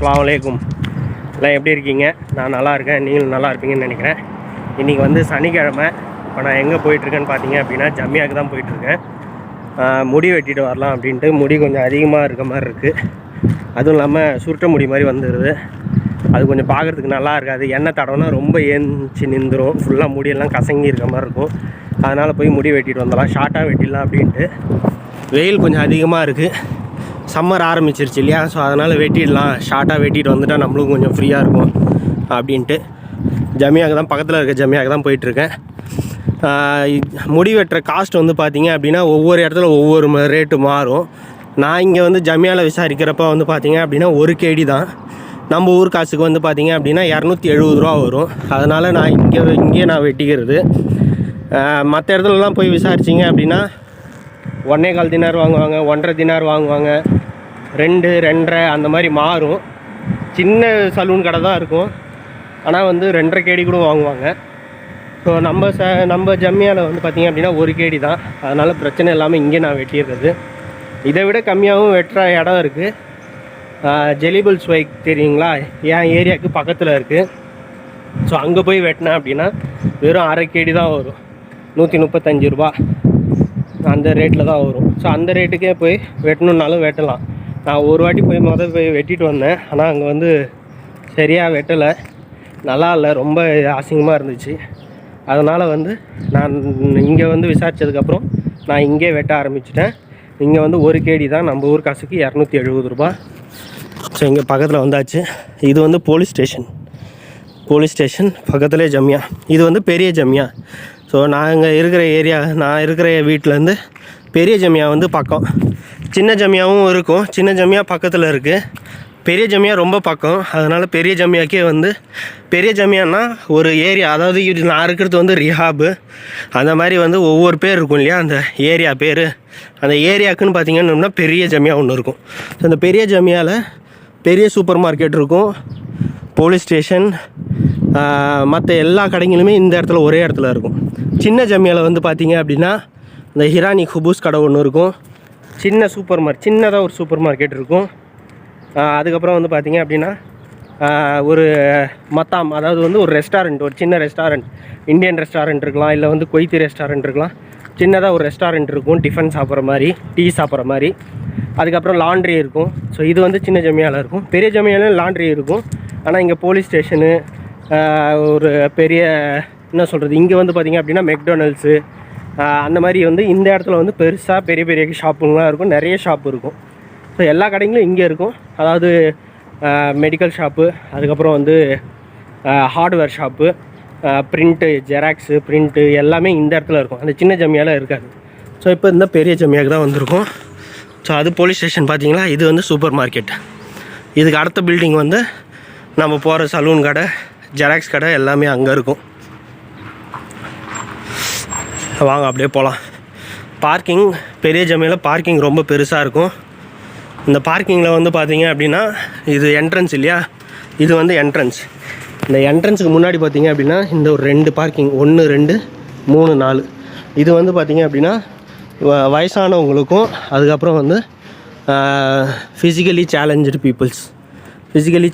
அஸ்ஸலாமு அலைக்கும். எல்லாம் எப்படி இருக்கீங்க? நான் நல்லா இருக்கேன், நீங்களும் நல்லா இருப்பீங்கன்னு நினைக்கிறேன். இன்றைக்கி வந்து சனிக்கிழமை. இப்போ நான் எங்கே போயிட்டுருக்கேன்னு பார்த்தீங்க அப்படின்னா ஜம்மியாவுக்கு தான் போயிட்டுருக்கேன். முடி வெட்டிட்டு வரலாம் அப்படின்ட்டு. முடி கொஞ்சம் அதிகமாக இருக்க மாதிரி இருக்குது. அதுவும் இல்லாமல் சுருட்ட முடி மாதிரி வந்துடுது. அது கொஞ்சம் பார்க்குறதுக்கு நல்லா இருக்காது. எண்ணெய் தடவைனா ரொம்ப ஏஞ்சி நின்றுடும். ஃபுல்லாக முடியெல்லாம் கசங்கி இருக்க மாதிரி இருக்கும். அதனால் போய் முடி வெட்டிட்டு வந்துடலாம், ஷார்ட்டாக வெட்டிடலாம் அப்படின்ட்டு. வெயில் கொஞ்சம் அதிகமாக இருக்குது, சம்மர் ஆரம்பிச்சிருச்சு இல்லையா? ஸோ அதனால் வெட்டிடலாம், ஷார்ட்டாக வெட்டிட்டு வந்துட்டால் நம்மளுக்கும் கொஞ்சம் ஃப்ரீயாக இருக்கும் அப்படின்ட்டு ஜம்மியாவுக்கு தான், பக்கத்தில் இருக்க ஜம்மியாவுக்கு தான் போயிட்டுருக்கேன். முடி வெட்டுற காஸ்ட் வந்து பார்த்திங்க அப்படின்னா ஒவ்வொரு இடத்துல ஒவ்வொரு ரேட்டு மாறும். நான் இங்கே வந்து ஜம்மியாவில் விசாரிக்கிறப்ப வந்து பார்த்திங்க அப்படின்னா ஒரு கேடி தான். நம்ம ஊர் காசுக்கு வந்து பார்த்திங்க அப்படின்னா 270 ரூபா வரும். அதனால் நான் இங்கேயே நான் வெட்டிக்கிறது. மற்ற இடத்துலலாம் போய் விசாரிச்சிங்க அப்படின்னா 1.25 தினார் வாங்குவாங்க, 1.5 தினார் வாங்குவாங்க, 2, 2.5 அந்த மாதிரி மாறும். சின்ன சலூன் கடை தான் இருக்கும், ஆனால் வந்து 2.5 கேடி கூட வாங்குவாங்க. ஸோ நம்ம ஜம்மியாவில் வந்து பார்த்திங்க அப்படின்னா ஒரு கேடி தான். அதனால் பிரச்சனை இல்லாமல் இங்கே நான் வெட்டியிருக்கிறது. இதை விட கம்மியாகவும் வெட்டுற இடம் இருக்குது. ஜெலிபல் ஸ்வைக் தெரியுங்களா? என் ஏரியாவுக்கு பக்கத்தில் இருக்குது. ஸோ அங்கே போய் வெட்டினேன் அப்படின்னா வெறும் 1/2 கேடி தான் வரும், 135 ரூபா அந்த ரேட்டில் தான் வரும். ஸோ அந்த ரேட்டுக்கே போய் வெட்டணுன்னாலும் வெட்டலாம். நான் ஒரு வாட்டி போய் போய் வெட்டிட்டு வந்தேன். ஆனால் அங்கே வந்து சரியாக வெட்டலை, நல்லா இல்லை, ரொம்ப அசிங்கமாக இருந்துச்சு. அதனால் வந்து நான் இங்கே வந்து விசாரித்ததுக்கப்புறம் நான் இங்கே வெட்ட ஆரம்பிச்சிட்டேன். இங்கே வந்து ஒரு கேடி தான், நம்ம ஊர் காசுக்கு 270 ரூபா. ஸோ இங்கே பக்கத்தில் வந்தாச்சு. இது வந்து போலீஸ் ஸ்டேஷன் பக்கத்துலேயே ஜம்மியா. இது வந்து பெரிய ஜம்மியா. ஸோ நாங்கள் இருக்கிற ஏரியா, நான் இருக்கிற வீட்டிலேருந்து பெரிய ஜம்மியா வந்து பக்கம். சின்ன ஜம்மியாவும் இருக்கும், சின்ன ஜம்மியா பக்கத்தில் இருக்குது. பெரிய ஜம்மியா ரொம்ப பக்கம். அதனால் பெரிய ஜம்மியாக்கே வந்து, பெரிய ஜம்மியானா ஒரு ஏரியா, அதாவது இது நான் இருக்கிறது வந்து ரிஹாபு, அந்த மாதிரி வந்து ஒவ்வொரு பேர் இருக்கும் இல்லையா, அந்த ஏரியா பேர். அந்த ஏரியாவுக்குன்னு பார்த்திங்கன்னா பெரிய ஜம்மியா ஒன்று இருக்கும். ஸோ அந்த பெரிய ஜம்மியாவில் பெரிய சூப்பர் மார்க்கெட் இருக்கும், போலீஸ் ஸ்டேஷன், மற்ற எல்லா கடைங்களுமே இந்த இடத்துல ஒரே இடத்துல இருக்கும். சின்ன ஜம்மியாவில் வந்து பார்த்திங்க அப்படின்னா இந்த ஹிரானி குபூஸ் கடை ஒன்று இருக்கும், சின்னதாக ஒரு சூப்பர் மார்க்கெட் இருக்கும். அதுக்கப்புறம் வந்து பார்த்திங்க அப்படின்னா ஒரு மத்தாம், அதாவது வந்து ஒரு ரெஸ்டாரண்ட், ஒரு சின்ன ரெஸ்டாரண்ட், இந்தியன் ரெஸ்டாரண்ட் இருக்கலாம், இல்லை வந்து கொய்த்தி ரெஸ்டாரண்ட் இருக்கலாம். சின்னதாக ஒரு ரெஸ்டாரண்ட் இருக்கும், டிஃபன் சாப்பிட்ற மாதிரி, டீ சாப்பிட்ற மாதிரி. அதுக்கப்புறம் லாண்ட்ரி இருக்கும். ஸோ இது வந்து சின்ன ஜம்மியாவில் இருக்கும். பெரிய ஜம்மியாவில் லாண்ட்ரி இருக்கும். ஆனால் இங்கே போலீஸ் ஸ்டேஷனு, ஒரு பெரிய என்ன சொல்கிறது, இங்கே வந்து பார்த்திங்க அப்படின்னா மெக்டொனால்ட்ஸு, அந்த மாதிரி வந்து இந்த இடத்துல வந்து பெருசாக பெரிய ஷாப்புங்களாம் இருக்கும், நிறைய ஷாப்பு இருக்கும். ஸோ எல்லா கடைங்களும் இங்கே இருக்கும். அதாவது மெடிக்கல் ஷாப்பு, அதுக்கப்புறம் வந்து hardware shop, print, xerox, print எல்லாமே இந்த இடத்துல இருக்கும். அந்த சின்ன ஜம்மியாவில் இருக்காது. ஸோ இப்போ இந்த பெரிய ஜம்மியாவுக்கு தான் வந்திருக்கும். ஸோ அது போலீஸ் ஸ்டேஷன் பார்த்தீங்களா, இது வந்து சூப்பர் மார்க்கெட். இதுக்கு அடுத்த பில்டிங் வந்து நம்ம போகிற சலூன் கடை, ஜெராக்ஸ் கடை எல்லாமே அங்கே இருக்கும். வாங்க அப்படியே போகலாம். பார்க்கிங், பெரிய ஜம்மியாவில் பார்க்கிங் ரொம்ப பெருசாக இருக்கும். இந்த பார்க்கிங்கில் வந்து பார்த்திங்க அப்படின்னா இது என்ட்ரன்ஸ் இல்லையா, இது வந்து என்ட்ரன்ஸ். இந்த என்ட்ரன்ஸுக்கு முன்னாடி பார்த்திங்க அப்படின்னா இந்த ஒரு 2 பார்க்கிங், 1, 2, 3, 4. இது வந்து பார்த்திங்க அப்படின்னா வயசானவங்களுக்கும், அதுக்கப்புறம் வந்து ஃபிசிக்கலி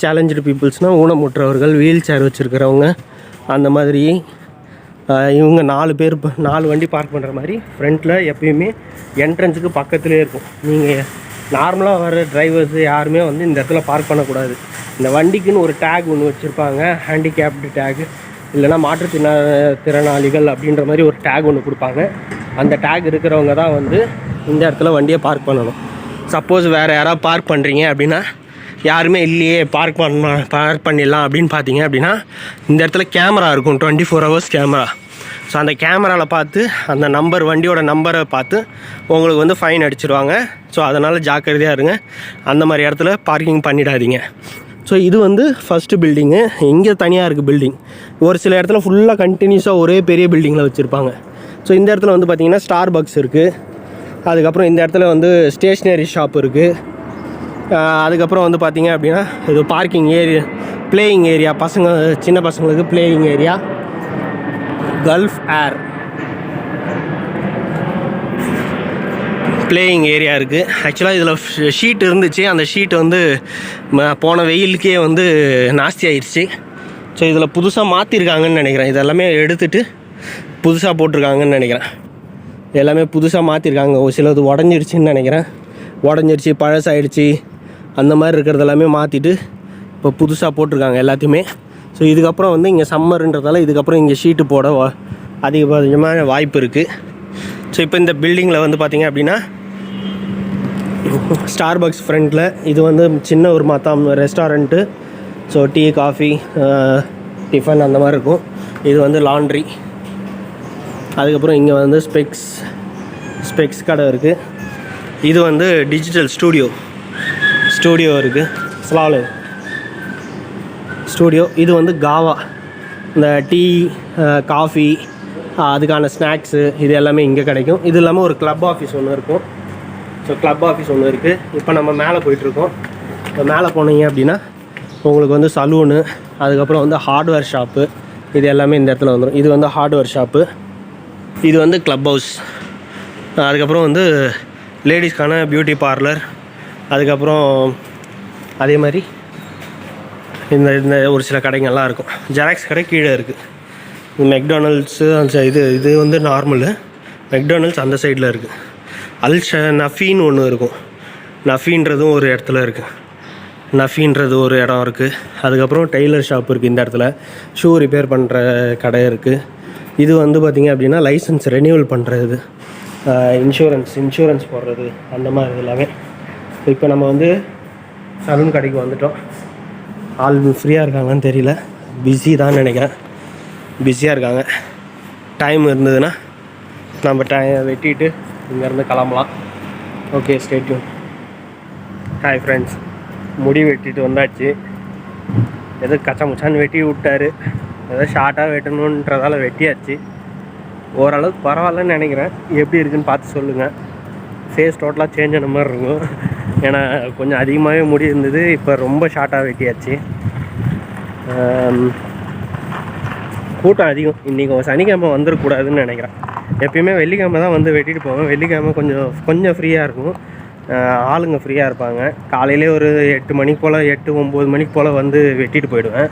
சேலஞ்சு பீப்புள்ஸ்னால் ஊனமுற்றவர்கள், வீல் சேர் வச்சுருக்கிறவங்க, அந்த மாதிரி இவங்க 4 பேர் 4 வண்டி பார்க் பண்ணுற மாதிரி ஃப்ரண்ட்டில் எப்பயுமே என்ட்ரன்ஸுக்கு பக்கத்துலேயே இருக்கும். நீங்கள் நார்மலாக வர டிரைவர்ஸு யாருமே வந்து இந்த இடத்துல பார்க் பண்ணக்கூடாது. இந்த வண்டிக்குன்னு ஒரு டேக் ஒன்று வச்சுருப்பாங்க, ஹேண்டிகேப்டு டேகு, இல்லைனா மாற்றுத்திறனாளிகள் அப்படின்ற மாதிரி ஒரு டேக் ஒன்று கொடுப்பாங்க. அந்த டேக் இருக்கிறவங்க தான் வந்து இந்த இடத்துல வண்டியை பார்க் பண்ணணும். சப்போஸ் வேறு யாராவது பார்க் பண்ணுறீங்க அப்படின்னா, யாருமே இல்லையே பார்க் பண்ணிடலாம் அப்படின்னு பார்த்தீங்க அப்படின்னா, இந்த இடத்துல கேமரா இருக்கும், 24 ஹவர்ஸ் கேமரா. ஸோ அந்த கேமராவில் பார்த்து அந்த நம்பர், வண்டியோட நம்பரை பார்த்து உங்களுக்கு வந்து ஃபைன் அடிச்சிருவாங்க. ஸோ அதனால் ஜாக்கிரதையாக இருங்க, அந்த மாதிரி இடத்துல பார்க்கிங் பண்ணிடாதீங்க. ஸோ இது வந்து ஃபஸ்ட்டு பில்டிங்கு. இங்கே தனியாக இருக்குது பில்டிங். ஒரு சில இடத்துல ஃபுல்லாக கண்டினியூஸாக ஒரே பெரிய பில்டிங்கில் வச்சுருப்பாங்க. ஸோ இந்த இடத்துல வந்து பார்த்திங்கன்னா ஸ்டார் பக்ஸ் இருக்குது. அதுக்கப்புறம் இந்த இடத்துல வந்து ஸ்டேஷ்னரி ஷாப் இருக்குது. அதுக்கப்புறம் வந்து பார்த்திங்க அப்படின்னா இது பார்க்கிங் ஏரியா, பிளேயிங் ஏரியா, சின்ன பசங்களுக்கு பிளேயிங் ஏரியா, கல்ஃப் ஏர் பிளேயிங் ஏரியா இருக்குது. ஆக்சுவலாக இதில் ஷீட் இருந்துச்சு, அந்த ஷீட் வந்து போன வெயிலுக்கே வந்து நாஸ்தி ஆயிடுச்சு. ஸோ இதில் புதுசாக மாற்றிருக்காங்கன்னு நினைக்கிறேன். இதெல்லாமே எடுத்துகிட்டு புதுசாக போட்டிருக்காங்கன்னு நினைக்கிறேன். எல்லாமே புதுசாக மாற்றிருக்காங்க. ஒரு சிலது உடஞ்சிருச்சின்னு நினைக்கிறேன். உடஞ்சிருச்சு, பழசாயிடுச்சு, அந்த மாதிரி இருக்கிறது எல்லாமே மாற்றிட்டு இப்போ புதுசாக போட்டிருக்காங்க எல்லாத்தையுமே. ஸோ இதுக்கப்புறம் வந்து இங்கே சம்மருன்றதால இதுக்கப்புறம் இங்கே ஷீட்டு போட அதிகபட்சமான வாய்ப்பு இருக்குது. ஸோ இப்போ இந்த பில்டிங்கில் வந்து பார்த்திங்க அப்படின்னா ஸ்டார்பக்ஸ் ஃப்ரண்ட்டில் இது வந்து சின்ன ஒரு மத்தாம் restaurant. So tea, coffee, tiffin அந்த மாதிரி இருக்கும். இது வந்து லாண்ட்ரி. அதுக்கப்புறம் இங்கே வந்து ஸ்பெக்ஸ் கடை இருக்குது. இது வந்து டிஜிட்டல் ஸ்டூடியோ இருக்குது. ஸ்லாலு ஸ்டூடியோ. இது வந்து காவா, இந்த டீ, காஃபி, அதுக்கான ஸ்நாக்ஸு இது எல்லாமே இங்கே கிடைக்கும். இது இல்லாமல் ஒரு கிளப் ஆஃபீஸ் ஒன்று இருக்கும். ஸோ கிளப் ஆஃபீஸ் ஒன்று இருக்குது. இப்போ நம்ம மேலே போயிட்டுருக்கோம். இப்போ மேலே போனீங்க அப்படின்னா உங்களுக்கு வந்து சலூனு, அதுக்கப்புறம் வந்து ஹார்ட்வேர் ஷாப்பு, இது எல்லாமே இந்த இடத்துல வந்துடும். இது வந்து ஹார்ட்வேர் ஷாப்பு. இது வந்து கிளப் ஹவுஸ். அதுக்கப்புறம் வந்து லேடிஸ்க்கான பியூட்டி பார்லர். அதுக்கப்புறம் அதே மாதிரி இந்த ஒரு சில கடைங்கள்லாம் இருக்கும். ஜெராக்ஸ் கடை கீழே இருக்குது. மெக்டானல்ட்ஸு அந்த இது வந்து நார்மலு. மெக்டானல்ட்ஸ் அந்த சைடில் இருக்குது. நஃபீன்னு ஒன்று இருக்கும். நஃபீன்றதும் ஒரு இடத்துல இருக்குது. நஃபீன்றது ஒரு இடம் இருக்குது. அதுக்கப்புறம் டெய்லர் ஷாப் இருக்குது. இந்த இடத்துல ஷூ ரிப்பேர் பண்ணுற கடை இருக்குது. இது வந்து பார்த்திங்க அப்படின்னா லைசன்ஸ் ரெனியூவல் பண்ணுறது, இன்சூரன்ஸ் போடுறது, அந்த மாதிரி எல்லாமே. இப்போ நம்ம வந்து சலூன் கடைக்கு வந்துட்டோம். ஆள் ஃப்ரீயாக இருக்காங்கன்னு தெரியல, பிஸி தான் நினைக்கிறேன். பிஸியாக இருக்காங்க. டைம் இருந்ததுன்னா நம்ம வெட்டிட்டு இங்கேருந்து கிளம்பலாம். Okay, stay tune. Hi friends, முடி வெட்டிட்டு வந்தாச்சு. எதோ கச்சமுச்சான்னு வெட்டி விட்டார். ஏதோ ஷார்ட்டாக வெட்டணுன்றதால வெட்டியாச்சு. ஓரளவுக்கு பரவாயில்லன்னு நினைக்கிறேன். எப்படி இருக்குதுன்னு பார்த்து சொல்லுங்கள். ஃபேஸ் டோட்டலாக சேஞ்ச் ஆன மாதிரி இருக்கும். ஏன்னா கொஞ்சம் அதிகமாகவே முடி இருந்தது, இப்போ ரொம்ப ஷார்ட்டாக வெட்டியாச்சு. கூட்டம் அதிகம். இன்றைக்கி சனிக்கிழமை வந்துடக்கூடாதுன்னு நினைக்கிறேன். எப்பயுமே வெள்ளிக்கிழமை தான் வந்து வெட்டிட்டு போவேன். வெள்ளிக்கிழமை கொஞ்சம் ஃப்ரீயாக இருக்கும், ஆளுங்க ஃப்ரீயாக இருப்பாங்க. காலையிலே ஒரு 8 மணிக்கு போல், 8-9 மணிக்கு போல் வந்து வெட்டிட்டு போயிடுவேன்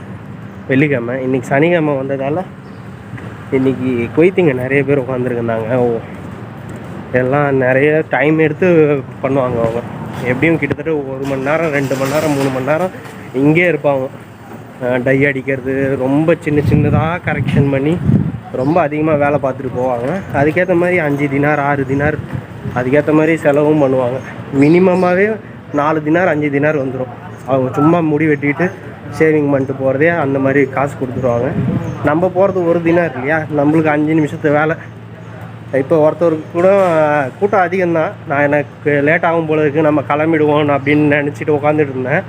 வெள்ளிக்கிழமை. இன்றைக்கி சனிக்கிழமை வந்ததால் இன்றைக்கி கொய்த்திங்க நிறைய பேர் உட்காந்துருக்குறாங்க. எல்லாம் நிறைய டைம் எடுத்து பண்ணுவாங்க. அவங்க எப்படியும் கிட்டத்தட்ட 1 மணி நேரம், 2 மணி நேரம், 3 மணி நேரம் இங்கே இருப்பாங்க. டை அடிக்கிறது, ரொம்ப சின்னதாக கரெக்ஷன் பண்ணி ரொம்ப அதிகமாக வேலை பார்த்துட்டு போவாங்க. அதுக்கேற்ற மாதிரி 5 தினார் 6 தினார் அதுக்கேற்ற மாதிரி செலவும் பண்ணுவாங்க. மினிமமாகவே 4 தினார் 5 தினார் வந்துடும். அவங்க சும்மா முடி வெட்டிட்டு ஷேவிங் பண்ணிட்டு போகிறதே அந்த மாதிரி காசு கொடுத்துருவாங்க. நம்ம போகிறது 1 தினார் இல்லையா, நம்மளுக்கு 5 நிமிஷத்து வேலை. இப்போ ஒருத்தருக்கு கூட கூட்டம் அதிகம்தான். நான் எனக்கு லேட் ஆகும் போல இருக்குது, நம்ம கிளம்பிடுவோம் அப்படின்னு நினச்சிட்டு உட்காந்துட்டு இருந்தேன்.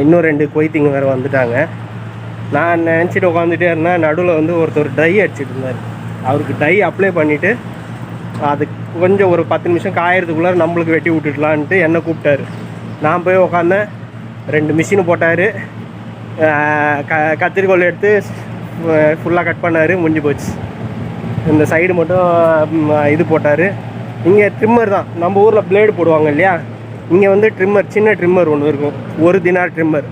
இன்னும் 2 கொய்த்திங்க வேறு வந்துட்டாங்க. நான் நினச்சிட்டு உட்காந்துட்டே இருந்தேன். நடுவில் வந்து ஒருத்தர் டை அடிச்சிட்டு இருந்தார். அவருக்கு டை அப்ளை பண்ணிவிட்டு அது கொஞ்சம் ஒரு 10 நிமிஷம் காயறதுக்குள்ளே நம்மளுக்கு வெட்டி விட்டுடலான்ட்டு என்னை கூப்பிட்டாரு. நான் போய் உட்காந்தேன். 2 மிஷினு போட்டார். கத்திரிக்கோல் எடுத்து ஃபுல்லாக கட் பண்ணார். முடிஞ்சு போச்சு. இந்த சைடு மட்டும் இது போட்டார். இங்கே ட்ரிம்மர் தான். நம்ம ஊரில் பிளேடு போடுவாங்க இல்லையா, இங்கே வந்து ட்ரிம்மர், சின்ன ட்ரிம்மர் ஒன்று இருக்கும், 1 தினார் ட்ரிம்மர்.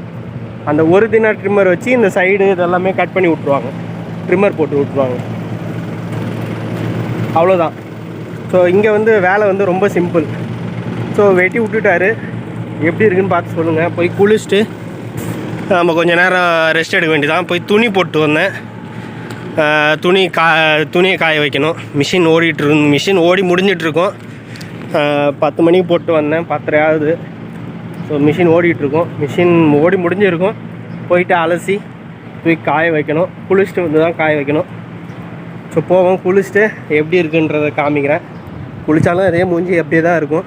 அந்த 1 தினார் ட்ரிம்மர் வச்சு இந்த சைடு இதெல்லாமே கட் பண்ணி விட்ருவாங்க. ட்ரிம்மர் போட்டு விட்ருவாங்க, அவ்வளோதான். ஸோ இங்கே வந்து வேலை வந்து ரொம்ப சிம்பிள். ஸோ வெட்டி விட்டுட்டாரு. எப்படி இருக்குன்னு பார்த்து சொல்லுங்கள். போய் குளிச்சுட்டு நம்ம கொஞ்சம் நேரம் ரெஸ்ட் எடுக்க வேண்டியதான். போய் துணி போட்டு வந்தேன். துணியை காய வைக்கணும். மிஷின் ஓடி முடிஞ்சிட்ருக்கோம். 10 மணிக்கு போட்டு வந்தேன், 10:30 ஆகுது. So machine ஓடிட்டுருக்கோம். மிஷின் ஓடி முடிஞ்சிருக்கும். போயிட்டு அலசி தூக்கி காய வைக்கணும். குளிச்சுட்டு வந்து தான் காய வைக்கணும். ஸோ போவோம். குளிச்சுட்டு எப்படி இருக்குன்றதை காமிக்கிறேன். குளித்தாலும் அதே மூஞ்சி எப்படியே தான் இருக்கும்.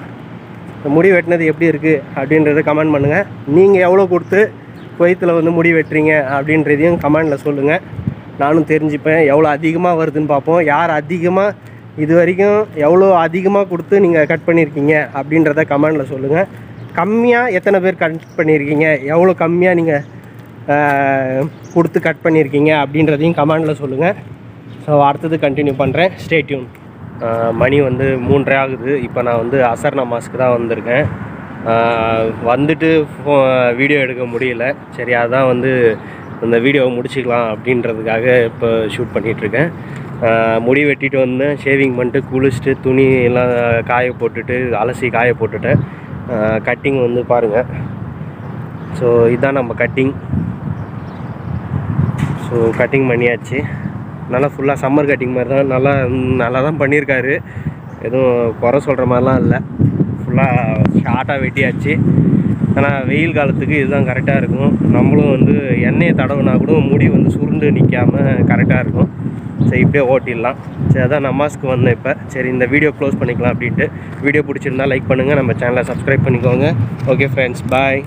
முடி வெட்டினது எப்படி இருக்குது அப்படின்றத கமெண்ட் பண்ணுங்கள். நீங்கள் எவ்வளோ கொடுத்து குவைத்தில் வந்து முடி வெட்டுறீங்க அப்படின்றதையும் கமெண்டில் சொல்லுங்கள். நானும் தெரிஞ்சுப்பேன். எவ்வளோ அதிகமாக வருதுன்னு பார்ப்போம். யார் அதிகமாக இது வரைக்கும் எவ்வளோ அதிகமாக கொடுத்து நீங்கள் கட் பண்ணியிருக்கீங்க அப்படின்றத கமெண்டில் சொல்லுங்கள். கம்மியாக எத்தனை பேர் கட் பண்ணியிருக்கீங்க, எவ்வளோ கம்மியாக நீங்கள் கொடுத்து கட் பண்ணியிருக்கீங்க அப்படின்றதையும் கமெண்டில் சொல்லுங்கள். ஸோ அடுத்தது கண்டினியூ பண்ணுறேன். Stay tune. மணி வந்து 3:30 ஆகுது. இப்போ நான் வந்து அசர் நமாஸ்க்கு தான் வந்திருக்கேன். வந்துட்டு வீடியோ எடுக்க முடியல. சரி அதான் வந்து இந்த வீடியோவை முடிச்சிக்கலாம் அப்படின்றதுக்காக இப்போ ஷூட் பண்ணிகிட்ருக்கேன். முடி வெட்டிட்டு வந்தேன், ஷேவிங் பண்ணிட்டு குளிச்சுட்டு துணி எல்லாம் காய போட்டுட்டு அலசி காய போட்டுட்டேன். கட்டிங் வந்து பாருங்கள். ஸோ இதுதான் நம்ம கட்டிங். ஸோ கட்டிங் பண்ணியாச்சு. நல்லா ஃபுல்லாக சம்மர் கட்டிங் மாதிரி தான், நல்லா தான் பண்ணியிருக்காரு. எதுவும் குறை சொல்கிற மாதிரிலாம் இல்லை. ஃபுல்லாக ஷார்ட்டாக வெட்டியாச்சு. ஆனால் வெயில் காலத்துக்கு இதுதான் கரெக்டாக இருக்கும். நம்மளும் வந்து எண்ணெயை தடவுனா கூட முடி வந்து சுருண்டு நிற்காமல் கரெக்டாக இருக்கும். சரி இப்படியே ஓட்டிடலாம். சரி அதான் நமாஸ்க்கு வந்தேன் இப்போ. சரி இந்த வீடியோ க்ளோஸ் பண்ணிக்கலாம் அப்படின்ட்டு. வீடியோ பிடிச்சிருந்தா லைக் பண்ணுங்கள், நம்ம சேனலை சப்ஸ்கிரைப் பண்ணிக்கோங்க. ஓகே ஃப்ரெண்ட்ஸ், பாய்.